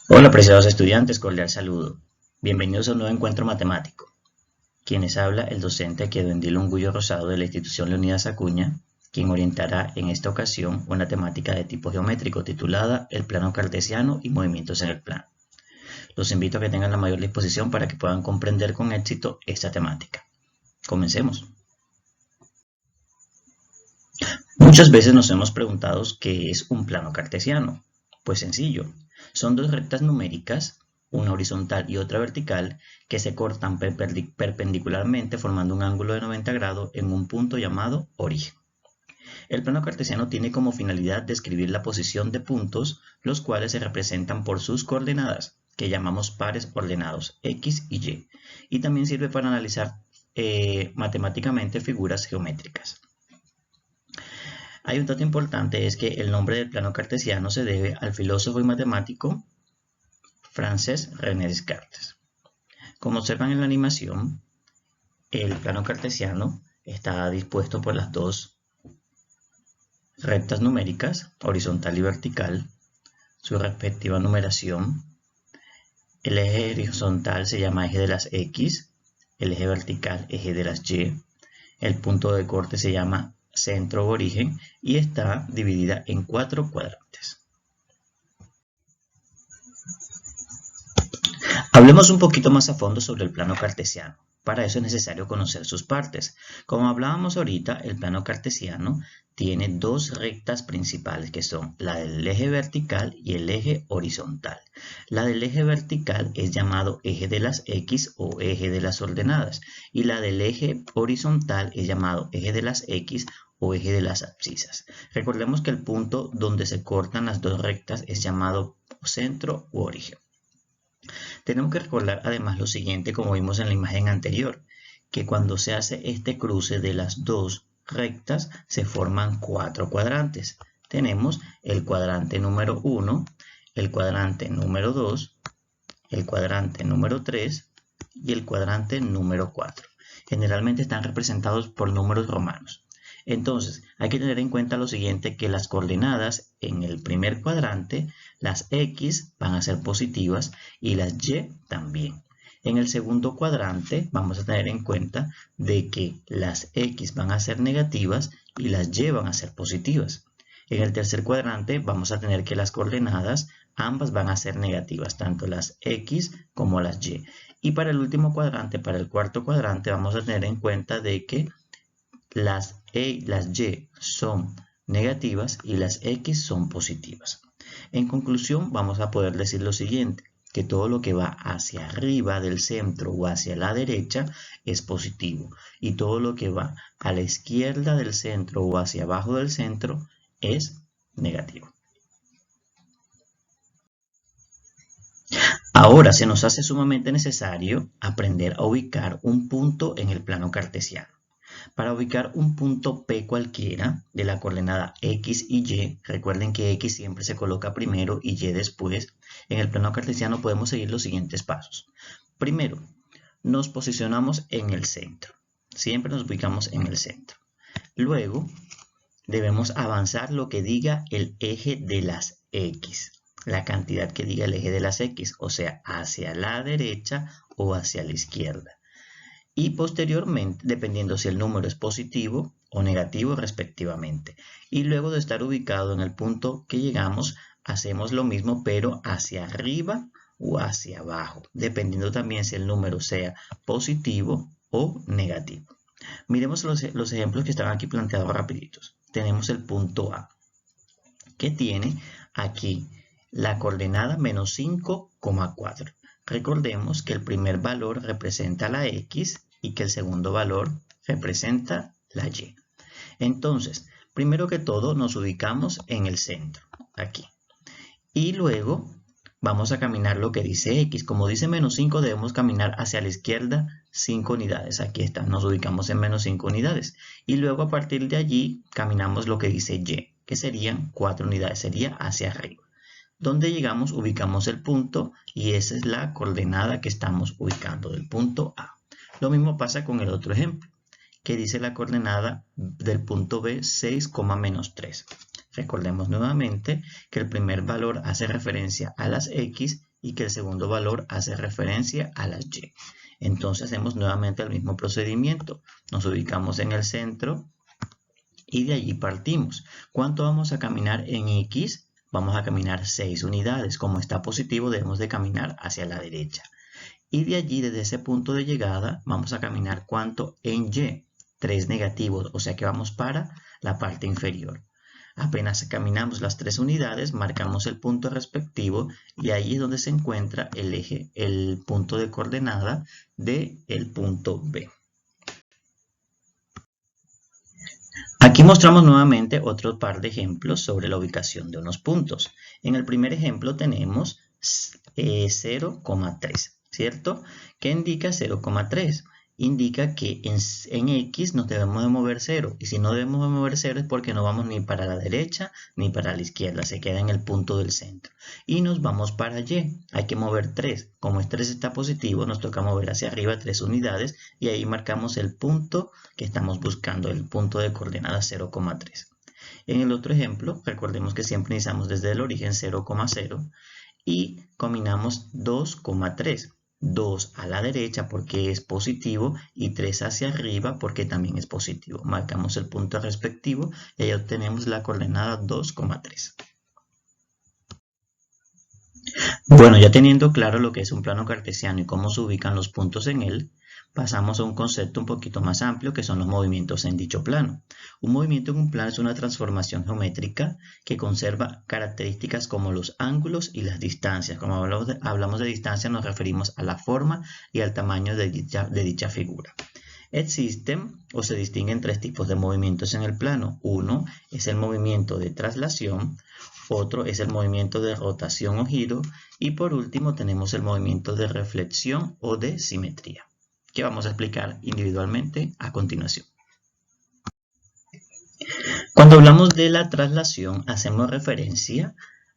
Hola, apreciados estudiantes, cordial saludo. Bienvenidos a un nuevo encuentro matemático. Quienes habla el docente Quedwendil Ungullo Rosado de la institución Leonidas Acuña, quien orientará en esta ocasión una temática de tipo geométrico titulada El plano cartesiano y movimientos en el plano. Los invito a que tengan la mayor disposición para que puedan comprender con éxito esta temática. Comencemos. Muchas veces nos hemos preguntado qué es un plano cartesiano. Pues sencillo, son dos rectas numéricas, una horizontal y otra vertical, que se cortan perpendicularmente formando un ángulo de 90 grados en un punto llamado origen. El plano cartesiano tiene como finalidad describir la posición de puntos, los cuales se representan por sus coordenadas, que llamamos pares ordenados X y Y también sirve para analizar matemáticamente figuras geométricas. Hay un dato importante, es que el nombre del plano cartesiano se debe al filósofo y matemático francés René Descartes. Como observan en la animación, el plano cartesiano está dispuesto por las dos rectas numéricas, horizontal y vertical, su respectiva numeración. El eje horizontal se llama eje de las X, el eje vertical eje de las Y, el punto de corte se llama centro o origen y está dividida en 4 cuadrantes. Hablemos un poquito más a fondo sobre el plano cartesiano. Para eso es necesario conocer sus partes. Como hablábamos ahorita, el plano cartesiano tiene dos rectas principales que son la del eje vertical y el eje horizontal. La del eje vertical es llamado eje de las X o eje de las ordenadas y la del eje horizontal es llamado eje de las X o eje de las abscisas. Recordemos que el punto donde se cortan las dos rectas es llamado centro u origen. Tenemos que recordar además lo siguiente, como vimos en la imagen anterior, que cuando se hace este cruce de las dos rectas se forman 4 cuadrantes. Tenemos el cuadrante número 1, el cuadrante número 2, el cuadrante número 3 y el cuadrante número 4. Generalmente están representados por números romanos. Entonces, hay que tener en cuenta lo siguiente, que las coordenadas en el primer cuadrante, las X van a ser positivas y las Y también. En el segundo cuadrante vamos a tener en cuenta de que las X van a ser negativas y las Y van a ser positivas. En el tercer cuadrante vamos a tener que las coordenadas ambas van a ser negativas, tanto las X como las Y. Y para el último cuadrante, para el cuarto cuadrante, vamos a tener en cuenta de que las Y son negativas y las X son positivas. En conclusión, vamos a poder decir lo siguiente, que todo lo que va hacia arriba del centro o hacia la derecha es positivo y todo lo que va a la izquierda del centro o hacia abajo del centro es negativo. Ahora se nos hace sumamente necesario aprender a ubicar un punto en el plano cartesiano. Para ubicar un punto P cualquiera de la coordenada X y Y, recuerden que X siempre se coloca primero y Y después, en el plano cartesiano podemos seguir los siguientes pasos. Primero, nos posicionamos en el centro. Siempre nos ubicamos en el centro. Luego, debemos avanzar lo que diga el eje de las X. La cantidad que diga el eje de las X, o sea, hacia la derecha o hacia la izquierda. Y posteriormente, dependiendo si el número es positivo o negativo respectivamente. Y luego de estar ubicado en el punto que llegamos, hacemos lo mismo pero hacia arriba o hacia abajo, dependiendo también si el número sea positivo o negativo. Miremos los ejemplos que están aquí planteados rapiditos. Tenemos el punto A, que tiene aquí la coordenada menos 5,4. Recordemos que el primer valor representa la X y que el segundo valor representa la Y. Entonces, primero que todo nos ubicamos en el centro, aquí. Y luego vamos a caminar lo que dice X. Como dice menos 5, debemos caminar hacia la izquierda 5 unidades. Aquí está, nos ubicamos en menos 5 unidades. Y luego a partir de allí caminamos lo que dice Y, que serían 4 unidades, sería hacia arriba. Donde llegamos, ubicamos el punto y esa es la coordenada que estamos ubicando del punto A. Lo mismo pasa con el otro ejemplo, que dice la coordenada del punto B 6, menos 3. Recordemos nuevamente que el primer valor hace referencia a las X y que el segundo valor hace referencia a las Y. Entonces hacemos nuevamente el mismo procedimiento. Nos ubicamos en el centro y de allí partimos. ¿Cuánto vamos a caminar en X? Vamos a caminar 6 unidades. Como está positivo, debemos de caminar hacia la derecha. Y de allí, desde ese punto de llegada, vamos a caminar ¿cuánto en Y? 3 negativos, o sea que vamos para la parte inferior. Apenas caminamos las 3 unidades, marcamos el punto respectivo y ahí es donde se encuentra el eje, el punto de coordenada del punto B. Aquí mostramos nuevamente otro par de ejemplos sobre la ubicación de unos puntos. En el primer ejemplo tenemos 0,3, ¿cierto? ¿Qué indica 0,3? Indica que en X nos debemos de mover 0. Y si no debemos de mover 0 es porque no vamos ni para la derecha ni para la izquierda. Se queda en el punto del centro. Y nos vamos para Y. Hay que mover 3. Como el 3 está positivo, nos toca mover hacia arriba 3 unidades. Y ahí marcamos el punto que estamos buscando, el punto de coordenada 0,3. En el otro ejemplo, recordemos que siempre iniciamos desde el origen 0,0 y combinamos 2,3. 2 a la derecha porque es positivo y 3 hacia arriba porque también es positivo. Marcamos el punto respectivo y ahí obtenemos la coordenada 2,3. Bueno, ya teniendo claro lo que es un plano cartesiano y cómo se ubican los puntos en él, pasamos a un concepto un poquito más amplio que son los movimientos en dicho plano. Un movimiento en un plano es una transformación geométrica que conserva características como los ángulos y las distancias. Como hablamos de distancia nos referimos a la forma y al tamaño de dicha figura. Existen o se distinguen 3 tipos de movimientos en el plano. Uno es el movimiento de traslación, otro es el movimiento de rotación o giro y por último tenemos el movimiento de reflexión o de simetría, que vamos a explicar individualmente a continuación. Cuando hablamos de la traslación, hacemos referencia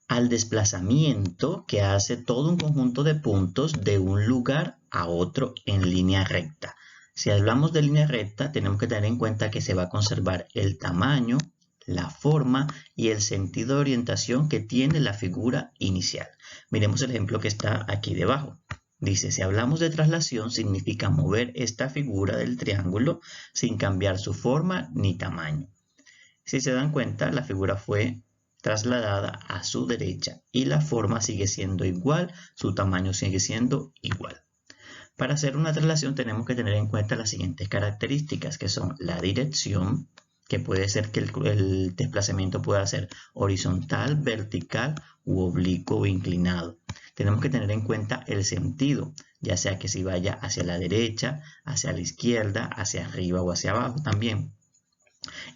al desplazamiento que hace todo un conjunto de puntos de un lugar a otro en línea recta. Si hablamos de línea recta, tenemos que tener en cuenta que se va a conservar el tamaño, la forma y el sentido de orientación que tiene la figura inicial. Miremos el ejemplo que está aquí debajo. Dice, si hablamos de traslación, significa mover esta figura del triángulo sin cambiar su forma ni tamaño. Si se dan cuenta, la figura fue trasladada a su derecha y la forma sigue siendo igual, su tamaño sigue siendo igual. Para hacer una traslación tenemos que tener en cuenta las siguientes características, que son la dirección, que puede ser que el desplazamiento pueda ser horizontal, vertical u oblicuo o inclinado. Tenemos que tener en cuenta el sentido, ya sea que si vaya hacia la derecha, hacia la izquierda, hacia arriba o hacia abajo también.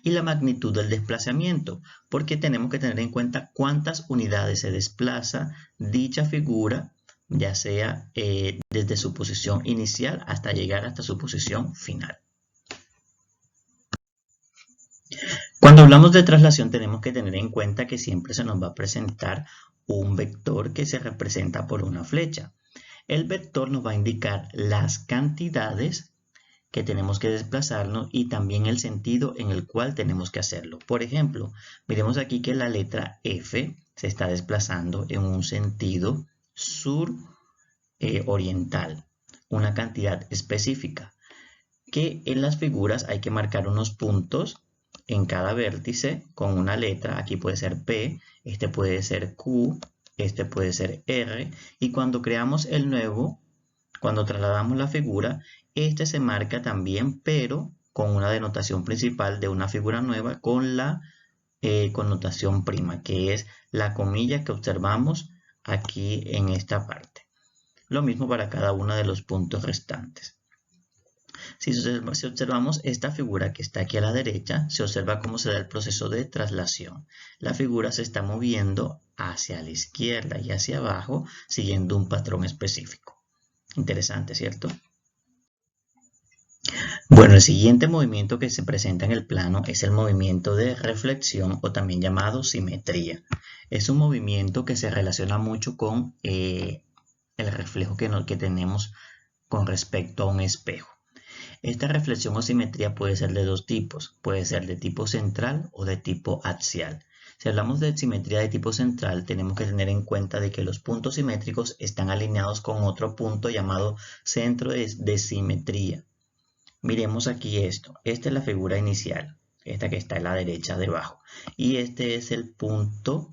Y la magnitud del desplazamiento, porque tenemos que tener en cuenta cuántas unidades se desplaza dicha figura, ya sea desde su posición inicial hasta llegar hasta su posición final. Cuando hablamos de traslación tenemos que tener en cuenta que siempre se nos va a presentar un vector que se representa por una flecha. El vector nos va a indicar las cantidades que tenemos que desplazarnos y también el sentido en el cual tenemos que hacerlo. Por ejemplo, miremos aquí que la letra F se está desplazando en un sentido sur oriental, una cantidad específica, que en las figuras hay que marcar unos puntos en cada vértice con una letra. Aquí puede ser P, este puede ser Q, este puede ser R, y cuando creamos el nuevo, cuando trasladamos la figura, este se marca también, pero con una denotación principal de una figura nueva con la connotación prima, que es la comilla que observamos aquí en esta parte. Lo mismo para cada uno de los puntos restantes. Si observamos esta figura que está aquí a la derecha, se observa cómo se da el proceso de traslación. La figura se está moviendo hacia la izquierda y hacia abajo, siguiendo un patrón específico. Interesante, ¿cierto? Bueno, el siguiente movimiento que se presenta en el plano es el movimiento de reflexión o también llamado simetría. Es un movimiento que se relaciona mucho con el reflejo que tenemos con respecto a un espejo. Esta reflexión o simetría puede ser de dos tipos, puede ser de tipo central o de tipo axial. Si hablamos de simetría de tipo central, tenemos que tener en cuenta de que los puntos simétricos están alineados con otro punto llamado centro de simetría. Miremos aquí esto. Esta es la figura inicial, esta que está a la derecha debajo. Y este es el punto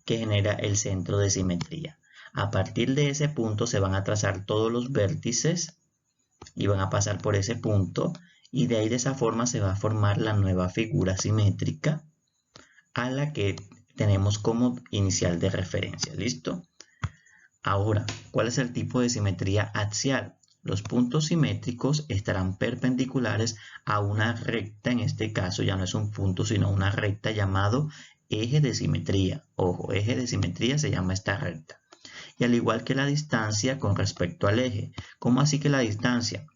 que genera el centro de simetría. A partir de ese punto se van a trazar todos los vértices y van a pasar por ese punto. Y de ahí de esa forma se va a formar la nueva figura simétrica a la que tenemos como inicial de referencia. ¿Listo? Ahora, ¿cuál es el tipo de simetría axial? Los puntos simétricos estarán perpendiculares a una recta, en este caso ya no es un punto sino una recta llamado eje de simetría. Ojo, eje de simetría se llama esta recta. Y al igual que la distancia con respecto al eje. ¿Cómo así que la distancia?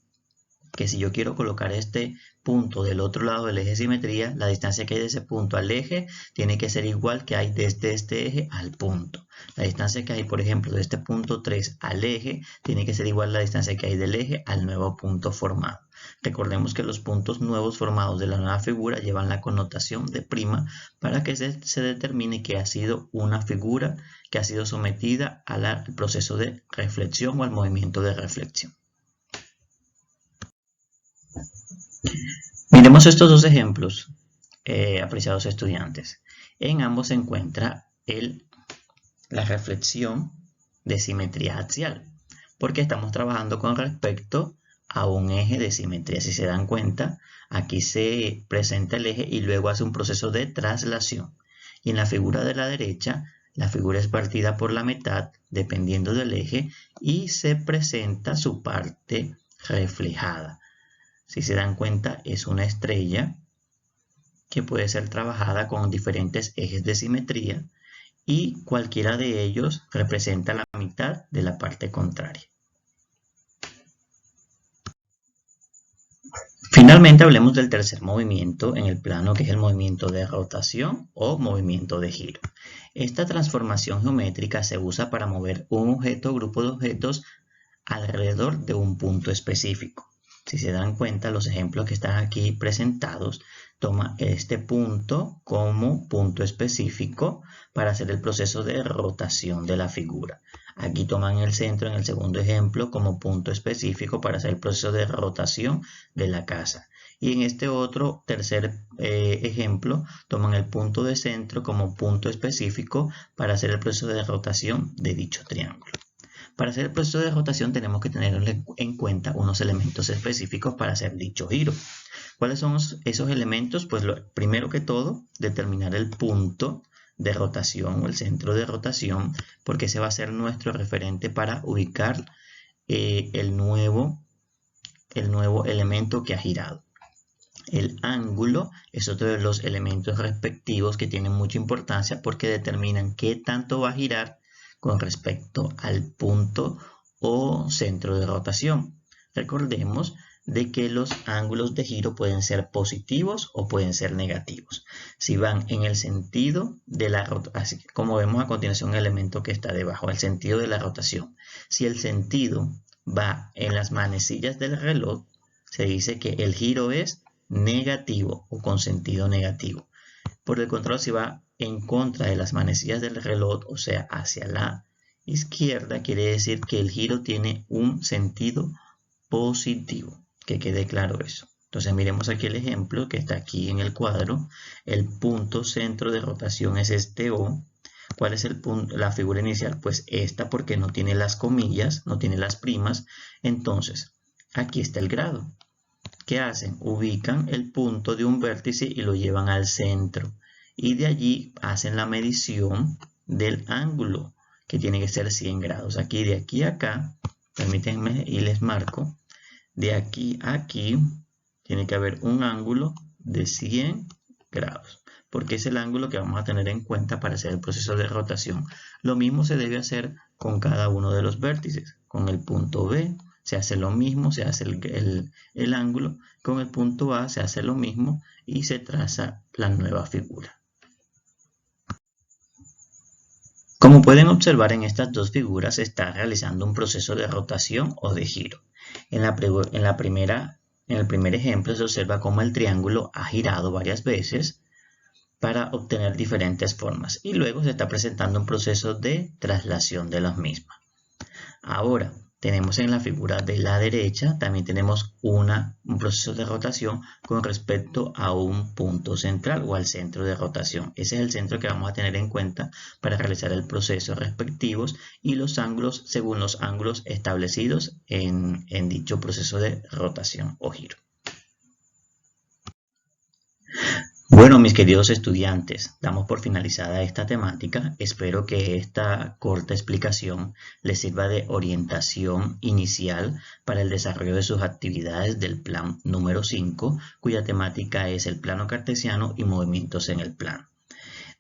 Que si yo quiero colocar este punto del otro lado del eje de simetría, la distancia que hay de ese punto al eje tiene que ser igual que hay desde este eje al punto. La distancia que hay, por ejemplo, de este punto 3 al eje tiene que ser igual a la distancia que hay del eje al nuevo punto formado. Recordemos que los puntos nuevos formados de la nueva figura llevan la connotación de prima para que se determine que ha sido una figura que ha sido sometida al proceso de reflexión o al movimiento de reflexión. Miremos estos dos ejemplos, apreciados estudiantes. En ambos se encuentra la reflexión de simetría axial, porque estamos trabajando con respecto a un eje de simetría. Si se dan cuenta, aquí se presenta el eje y luego hace un proceso de traslación. Y en la figura de la derecha, la figura es partida por la mitad, dependiendo del eje, y se presenta su parte reflejada. Si se dan cuenta, es una estrella que puede ser trabajada con diferentes ejes de simetría y cualquiera de ellos representa la mitad de la parte contraria. Finalmente hablemos del tercer movimiento en el plano, que es el movimiento de rotación o movimiento de giro. Esta transformación geométrica se usa para mover un objeto o grupo de objetos alrededor de un punto específico. Si se dan cuenta, los ejemplos que están aquí presentados, toma este punto como punto específico para hacer el proceso de rotación de la figura. Aquí toman el centro en el segundo ejemplo como punto específico para hacer el proceso de rotación de la casa. Y en este otro tercer ejemplo, toman el punto de centro como punto específico para hacer el proceso de rotación de dicho triángulo. Para hacer el proceso de rotación tenemos que tener en cuenta unos elementos específicos para hacer dicho giro. ¿Cuáles son esos elementos? Pues primero que todo, determinar el punto de rotación o el centro de rotación, porque ese va a ser nuestro referente para ubicar el nuevo elemento que ha girado. El ángulo es otro de los elementos respectivos que tienen mucha importancia porque determinan qué tanto va a girar con respecto al punto o centro de rotación. Recordemos de que los ángulos de giro pueden ser positivos o pueden ser negativos. Si van en el sentido de la rotación, como vemos a continuación el elemento que está debajo, el sentido de la rotación. Si el sentido va en las manecillas del reloj, se dice que el giro es negativo o con sentido negativo. Por el contrario, si va en contra de las manecillas del reloj, o sea, hacia la izquierda, quiere decir que el giro tiene un sentido positivo. Que quede claro eso. Entonces miremos aquí el ejemplo que está aquí en el cuadro. El punto centro de rotación es este O. ¿Cuál es el punto, la figura inicial? Pues esta, porque no tiene las comillas, no tiene las primas. Entonces, aquí está el grado. ¿Qué hacen? Ubican el punto de un vértice y lo llevan al centro. Y de allí hacen la medición del ángulo, que tiene que ser 100 grados. Aquí, de aquí a acá, permítanme y les marco. De aquí a aquí tiene que haber un ángulo de 100 grados, porque es el ángulo que vamos a tener en cuenta para hacer el proceso de rotación. Lo mismo se debe hacer con cada uno de los vértices. Con el punto B se hace lo mismo, se hace el ángulo. Con el punto A se hace lo mismo y se traza la nueva figura. Como pueden observar, en estas dos figuras se está realizando un proceso de rotación o de giro. En el primer ejemplo se observa cómo el triángulo ha girado varias veces para obtener diferentes formas y luego se está presentando un proceso de traslación de las mismas. Ahora, tenemos en la figura de la derecha, también tenemos un proceso de rotación con respecto a un punto central o al centro de rotación. Ese es el centro que vamos a tener en cuenta para realizar el proceso respectivos y los ángulos según los ángulos establecidos en dicho proceso de rotación o giro. Bueno, mis queridos estudiantes, damos por finalizada esta temática. Espero que esta corta explicación les sirva de orientación inicial para el desarrollo de sus actividades del plan número 5, cuya temática es el plano cartesiano y movimientos en el plano.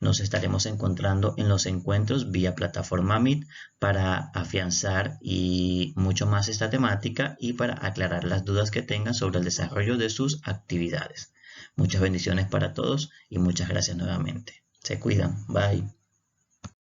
Nos estaremos encontrando en los encuentros vía plataforma Meet para afianzar y mucho más esta temática y para aclarar las dudas que tengan sobre el desarrollo de sus actividades. Muchas bendiciones para todos y muchas gracias nuevamente. Se cuidan. Bye.